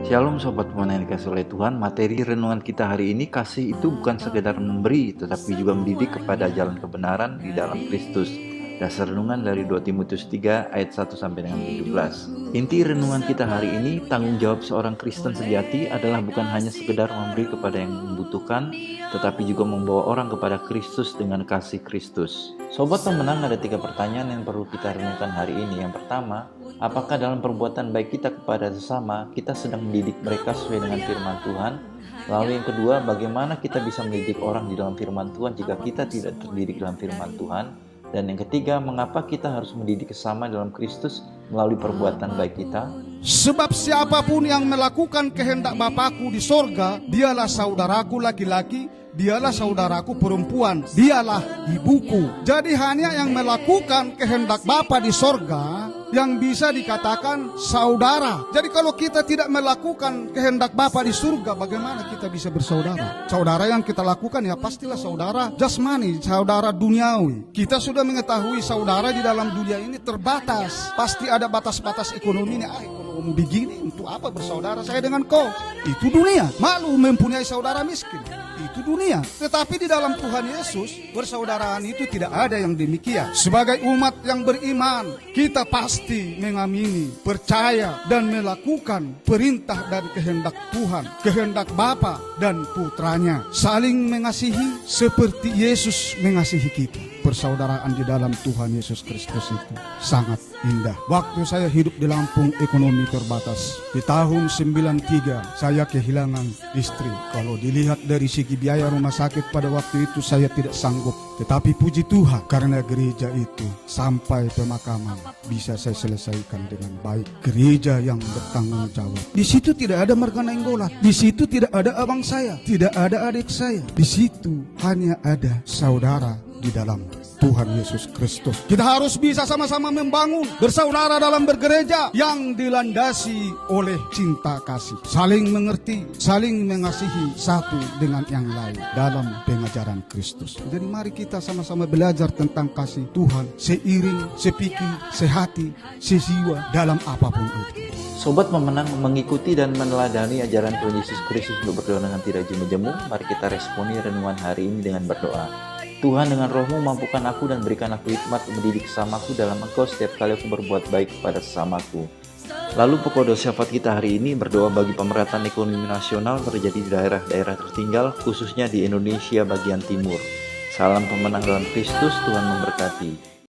Shalom Sobat Pemenang yang dikasih oleh Tuhan. Materi renungan kita hari ini, kasih itu bukan sekedar memberi, tetapi juga mendidik kepada jalan kebenaran di dalam Kristus. Dasar renungan dari 2 Timotius 3 ayat 1 sampai dengan 17. Inti renungan kita hari ini, tanggung jawab seorang Kristen sejati adalah bukan hanya sekedar memberi kepada yang membutuhkan, tetapi juga membawa orang kepada Kristus dengan kasih Kristus. Sobat Pemenang, ada 3 pertanyaan yang perlu kita renungkan hari ini. Yang pertama, apakah dalam perbuatan baik kita kepada sesama, kita sedang mendidik mereka sesuai dengan firman Tuhan? Lalu yang kedua, bagaimana kita bisa mendidik orang di dalam firman Tuhan jika kita tidak terdidik dalam firman Tuhan? Dan yang ketiga, mengapa kita harus mendidik sesama dalam Kristus melalui perbuatan baik kita? Sebab siapapun yang melakukan kehendak Bapakku di sorga, dialah saudaraku laki-laki, dialah saudaraku perempuan, dialah ibuku. Jadi hanya yang melakukan kehendak Bapa di sorga yang bisa dikatakan saudara. Jadi kalau kita tidak melakukan kehendak Bapa di surga, bagaimana kita bisa bersaudara? Saudara yang kita lakukan ya pastilah saudara jasmani, saudara duniawi. Kita sudah mengetahui saudara di dalam dunia ini terbatas. Pasti ada batas-batas ekonominya. Ekonomi begini, untuk apa bersaudara saya dengan kau? Itu dunia. Malu mempunyai saudara miskin. Itu dunia. Tetapi di dalam Tuhan Yesus, persaudaraan itu tidak ada yang demikian. Sebagai umat yang beriman, kita pasti mengamini, percaya, dan melakukan perintah dan kehendak Tuhan, kehendak Bapa dan Putranya. Saling mengasihi seperti Yesus mengasihi kita. Persaudaraan di dalam Tuhan Yesus Kristus itu sangat indah. Waktu saya hidup di Lampung, ekonomi terbatas. Di tahun 93 saya kehilangan istri. Kalau dilihat dari segi biaya rumah sakit pada waktu itu saya tidak sanggup. Tetapi puji Tuhan, karena gereja itu sampai pemakaman bisa saya selesaikan dengan baik. Gereja yang bertanggung jawab. Di situ tidak ada marga nainggolan. Di situ tidak ada abang saya, tidak ada adik saya. Di situ hanya ada saudara di dalam Tuhan Yesus Kristus. Kita harus bisa sama-sama membangun bersaudara dalam bergereja yang dilandasi oleh cinta kasih, saling mengerti, saling mengasihi satu dengan yang lain dalam pengajaran Kristus. Jadi mari kita sama-sama belajar tentang kasih Tuhan seiring, sepikir, sehati, sejiwa dalam apapun itu. Sobat Pemenang, mengikuti dan meneladani ajaran Tuhan Yesus Kristus untuk berdoa dengan tidak jemu-jemu. Mari kita responi renungan hari ini dengan berdoa. Tuhan, dengan roh-Mu mampukan aku dan berikan aku hikmat mendidik sesamaku dalam Engkau setiap kali aku berbuat baik kepada sesamaku. Lalu pokok doa syafaat kita hari ini berdoa bagi pemerataan ekonomi nasional terjadi di daerah-daerah tertinggal, khususnya di Indonesia bagian timur. Salam pemenang dalam Kristus, Tuhan memberkati.